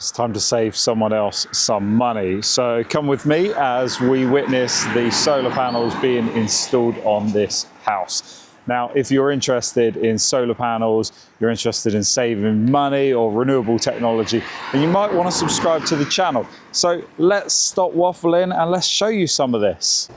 It's time to save someone else some money. So come with me as we witness the solar panels being installed on this house. Now, if you're interested in solar panels, you're interested in saving money or renewable technology, then you might want to subscribe to the channel. So let's stop waffling and let's show you some of this.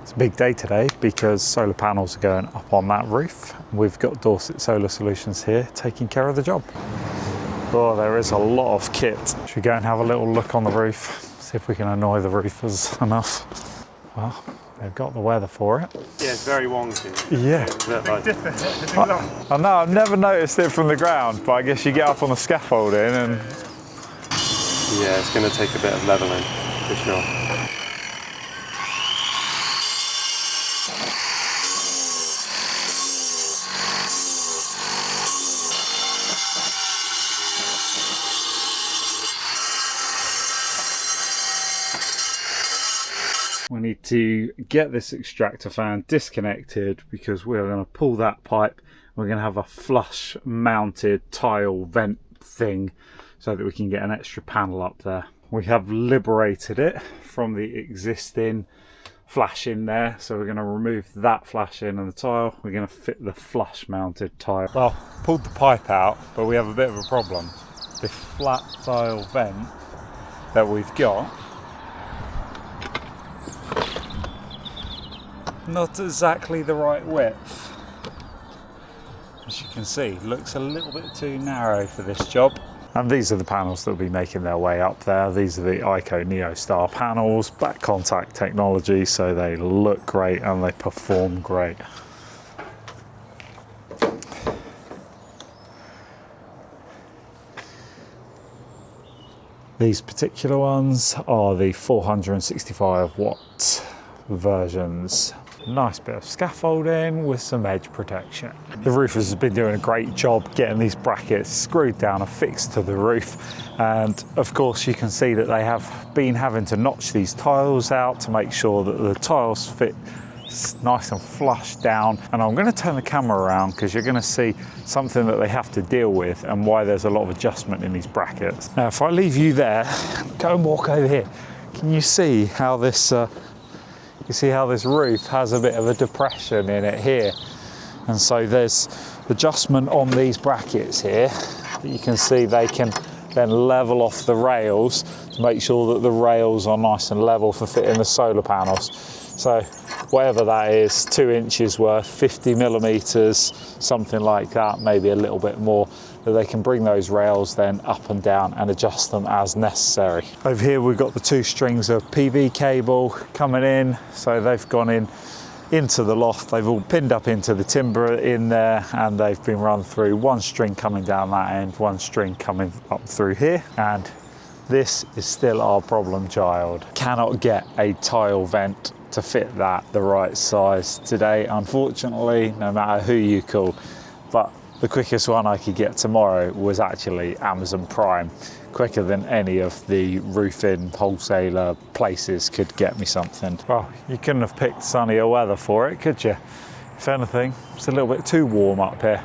It's a big day today because solar panels are going up on that roof. We've got Dorset Solar Solutions here taking care of the job. Oh, there is a lot of kit. Should we go and have a little look on the roof, see if we can annoy the roofers enough? Well, they've got the weather for it. Yeah, it's very wonky. Yeah. I know, I've never noticed it from the ground, but I guess you get up on the scaffolding and... Yeah, it's going to take a bit of levelling, for sure. We need to get this extractor fan disconnected because we're going to pull that pipe. We're going to have a flush mounted tile vent thing so that we can get an extra panel up there. We have liberated it from the existing flash in there, so we're going to remove that flash in and the tile. We're going to fit the flush mounted tile. Well, pulled the pipe out, but we have a bit of a problem. The flat tile vent that we've got, not exactly the right width. As you can see, looks a little bit too narrow for this job. And these are the panels that will be making their way up there. These are the Aiko Neostar panels, back contact technology, so they look great and they perform great. These particular ones are the 465 watt versions. Nice bit of scaffolding with some edge protection. The roofers have been doing a great job getting these brackets screwed down and fixed to the roof. And of course you can see that they have been having to notch these tiles out to make sure that the tiles fit nice and flush down. And I'm going to turn the camera around because you're going to see something that they have to deal with and why there's a lot of adjustment in these brackets. Now if I leave you there, go and walk over here. Can you see how this you see how this roof has a bit of a depression in it here, and so there's adjustment on these brackets here that you can see they can then level off the rails to make sure that the rails are nice and level for fitting the solar panels. So whatever that is, 2 inches worth, 50 millimeters, something like that, maybe a little bit more, that they can bring those rails then up and down and adjust them as necessary. Over here we've got the 2 strings of PV cable coming in, so they've gone into the loft. They've all pinned up into the timber in there and they've been run through, 1 string coming down that end, 1 string coming up through here, and this is still our problem child. Cannot get a tile vent to fit that the right size today, unfortunately, no matter who you call. But the quickest one I could get tomorrow was actually Amazon Prime, quicker than any of the roofing wholesaler places could get me something. Well, you couldn't have picked sunnier weather for it, could you? If anything, it's a little bit too warm up here.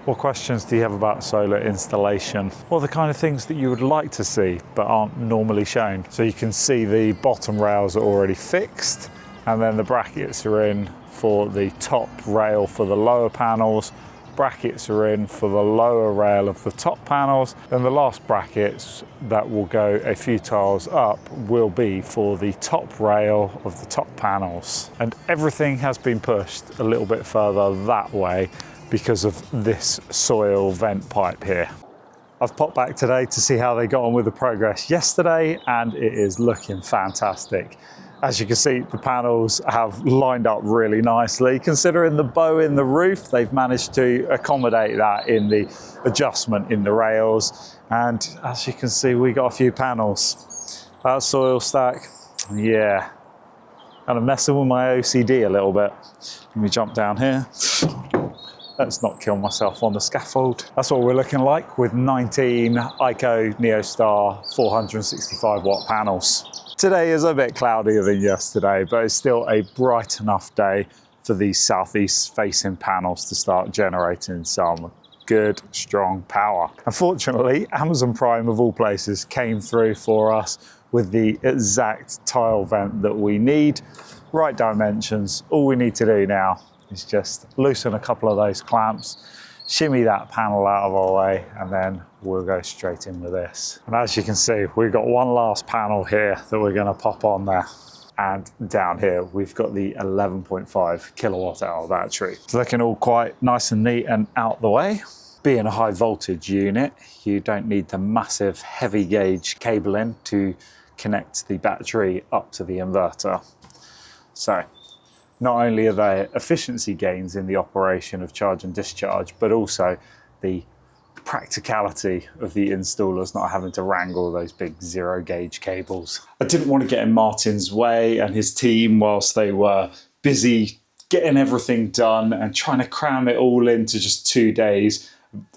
What questions do you have about solar installation? What are the kind of things that you would like to see but aren't normally shown? So you can see the bottom rails are already fixed, and then the brackets are in for the top rail for the lower panels. Brackets are in for the lower rail of the top panels, and the last brackets that will go a few tiles up will be for the top rail of the top panels. And everything has been pushed a little bit further that way because of this soil vent pipe here. I've popped back today to see how they got on with the progress yesterday, and it is looking fantastic. As you can see, the panels have lined up really nicely. Considering the bow in the roof, they've managed to accommodate that in the adjustment in the rails. And as you can see, we got a few panels. That soil stack, yeah, kind of messing with my OCD a little bit. Let me jump down here. Let's not kill myself on the scaffold. That's what we're looking like with 19 Aiko Neostar 465 watt panels. Today is a bit cloudier than yesterday, but it's still a bright enough day for these southeast facing panels to start generating some good, strong power. Unfortunately, Amazon Prime of all places came through for us with the exact tile vent that we need. Right dimensions. All we need to do now is just loosen a couple of those clamps, shimmy that panel out of our way, and then we'll go straight in with this. And as you can see, we've got one last panel here that we're going to pop on there. And down here, we've got the 11.5 kilowatt hour battery. It's looking all quite nice and neat and out the way. Being a high voltage unit, you don't need the massive heavy gauge cabling to connect the battery up to the inverter. So not only are there efficiency gains in the operation of charge and discharge, but also the practicality of the installers not having to wrangle those big zero gauge cables. I didn't want to get in Martin's way and his team whilst they were busy getting everything done and trying to cram it all into just 2 days.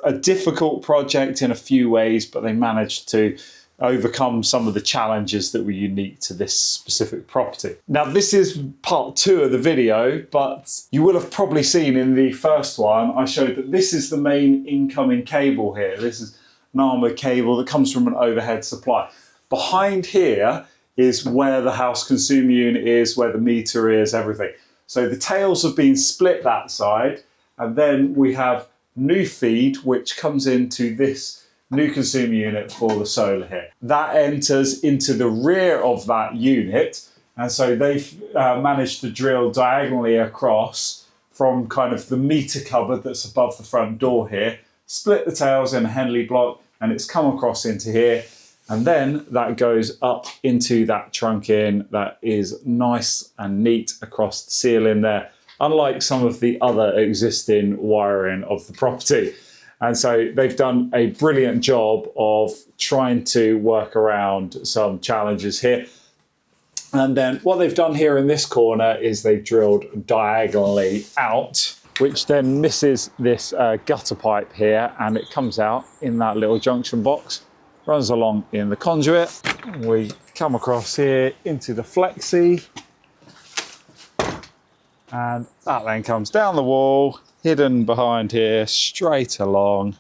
A difficult project in a few ways, but they managed to overcome some of the challenges that were unique to this specific property. Now, this is part 2 of the video, but you will have probably seen in the first one, I showed that this is the main incoming cable here. This is an armoured cable that comes from an overhead supply. Behind here is where the house consumer unit is, where the meter is, everything. So the tails have been split that side, and then we have new feed, which comes into this new consumer unit for the solar here. That enters into the rear of that unit, and so they've managed to drill diagonally across from kind of the meter cupboard that's above the front door here, split the tails in a Henley block, and it's come across into here, and then that goes up into that trunk in that is nice and neat across the ceiling there, unlike some of the other existing wiring of the property. And so they've done a brilliant job of trying to work around some challenges here. And then what they've done here in this corner is they've drilled diagonally out, which then misses this gutter pipe here, and it comes out in that little junction box, runs along in the conduit. We come across here into the flexi, and that then comes down the wall, hidden behind here, straight along.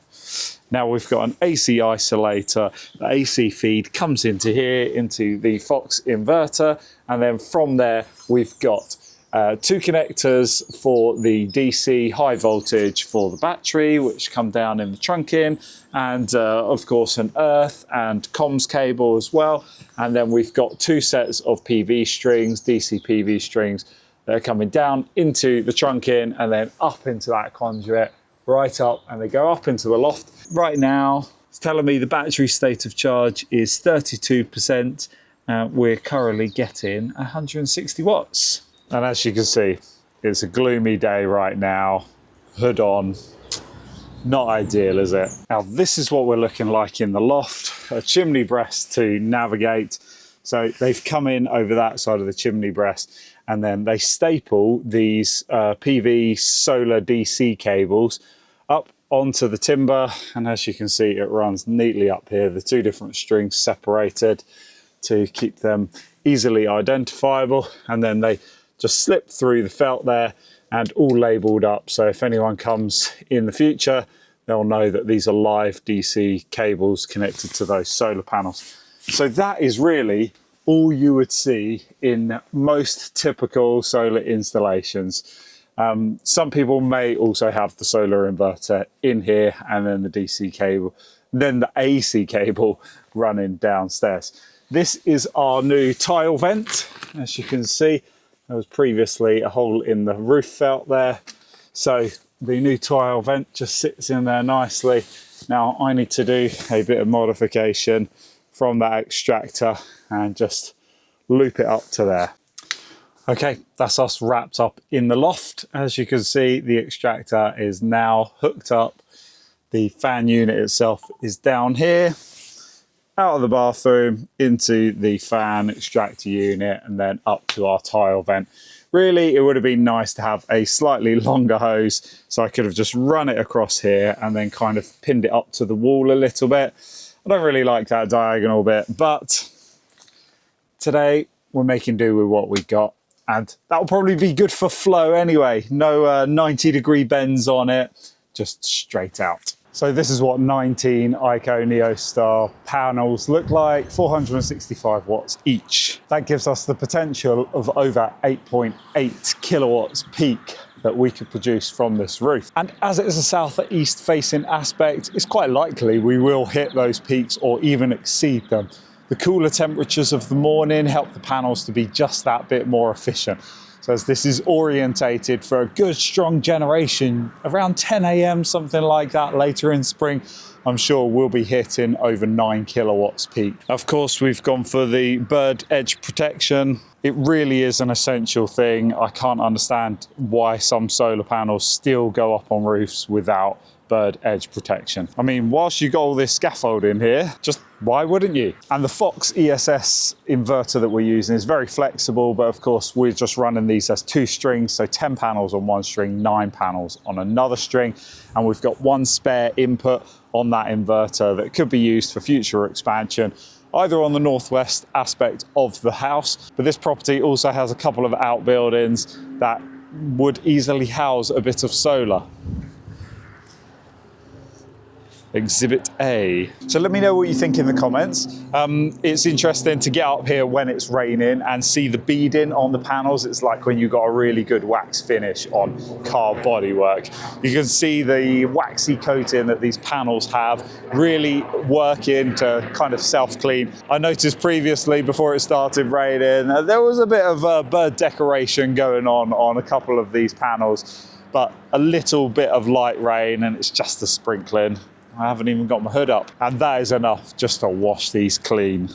Now we've got an AC isolator. The AC feed comes into here, into the Fox inverter, and then from there we've got 2 connectors for the DC high voltage for the battery, which come down in the trunk in, and of course an earth and comms cable as well. And then we've got 2 sets of PV strings, DC PV strings, that are coming down into the trunk in and then up into that conduit, right up, and they go up into the loft. Right now, it's telling me the battery state of charge is 32%. We're currently getting 160 watts. And as you can see, it's a gloomy day right now, hood on. Not ideal, is it? Now, this is what we're looking like in the loft. A chimney breast to navigate. So they've come in over that side of the chimney breast, and then they staple these PV solar DC cables up onto the timber. And as you can see, it runs neatly up here. The 2 different strings separated to keep them easily identifiable. And then they just slip through the felt there and all labeled up. So if anyone comes in the future, they'll know that these are live DC cables connected to those solar panels. So that is really all you would see in most typical solar installations. Some people may also have the solar inverter in here and then the DC cable, then the AC cable running downstairs. This is our new tile vent. As you can see, there was previously a hole in the roof felt there. So the new tile vent just sits in there nicely. Now I need to do a bit of modification from that extractor and just loop it up to there. Okay, that's us wrapped up in the loft. As you can see, the extractor is now hooked up. The fan unit itself is down here, out of the bathroom, into the fan extractor unit, and then up to our tile vent. Really, it would have been nice to have a slightly longer hose, so I could have just run it across here and then kind of pinned it up to the wall a little bit. I don't really like that diagonal bit, but today we're making do with what we got, and that'll probably be good for flow anyway. No 90-degree bends on it, just straight out. So this is what 19 Aiko Neostar panels look like, 465 watts each. That gives us the potential of over 8.8 kilowatts peak that we could produce from this roof. And as it is a southeast facing aspect, it's quite likely we will hit those peaks or even exceed them. The cooler temperatures of the morning help the panels to be just that bit more efficient. So as this is orientated for a good strong generation, around 10 AM, something like that later in spring, I'm sure we'll be hitting over 9 kilowatts peak. Of course, we've gone for the bird edge protection. It really is an essential thing. I can't understand why some solar panels still go up on roofs without bird edge protection. I mean, whilst you got all this scaffolding here, just why wouldn't you? And the Fox ESS inverter that we're using is very flexible, but of course we're just running these as 2 strings, so 10 panels on one string, 9 panels on another string, and we've got 1 spare input on that inverter that could be used for future expansion, either on the northwest aspect of the house, but this property also has a couple of outbuildings that would easily house a bit of solar. Exhibit A. So let me know what you think in the comments. It's interesting to get up here when it's raining and see the beading on the panels. It's like when you've got a really good wax finish on car bodywork. You can see the waxy coating that these panels have really working to kind of self-clean. I noticed previously, before it started raining, there was a bit of bird decoration going on a couple of these panels, but a little bit of light rain and it's just a sprinkling. I haven't even got my hood up, and that is enough just to wash these clean.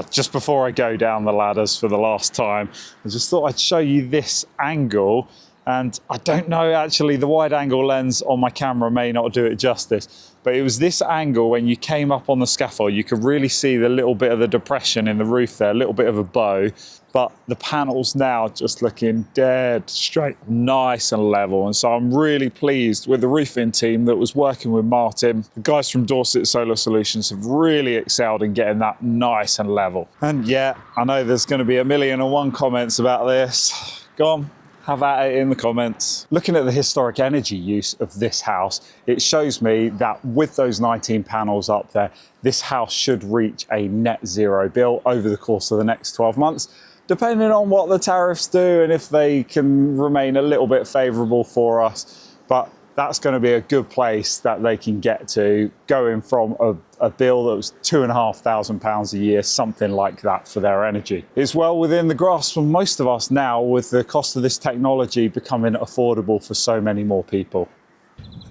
Just before I go down the ladders for the last time, I just thought I'd show you this angle, and I don't know, actually the wide angle lens on my camera may not do it justice, but it was this angle when you came up on the scaffold, you could really see the little bit of the depression in the roof there, a little bit of a bow, but the panels now just looking dead straight, nice and level. And so I'm really pleased with the roofing team that was working with Martin. The guys from Dorset Solar Solutions have really excelled in getting that nice and level. And yeah, I know there's going to be 1,000,001 comments about this. Go on, have at it in the comments. Looking at the historic energy use of this house, it shows me that with those 19 panels up there, this house should reach a net zero bill over the course of the next 12 months. Depending on what the tariffs do and if they can remain a little bit favourable for us. But that's going to be a good place that they can get to, going from a bill that was £2,500 a year, something like that for their energy. It's well within the grasp of most of us now, with the cost of this technology becoming affordable for so many more people.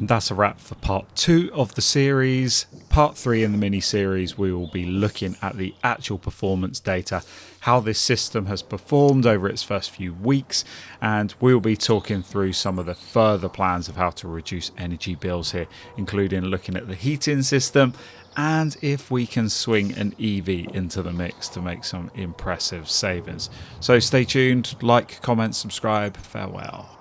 And that's a wrap for part 2 of the series. Part 3 in the mini-series, we will be looking at the actual performance data, how this system has performed over its first few weeks, and we'll be talking through some of the further plans of how to reduce energy bills here, including looking at the heating system and if we can swing an EV into the mix to make some impressive savings. So stay tuned, like, comment, subscribe, farewell.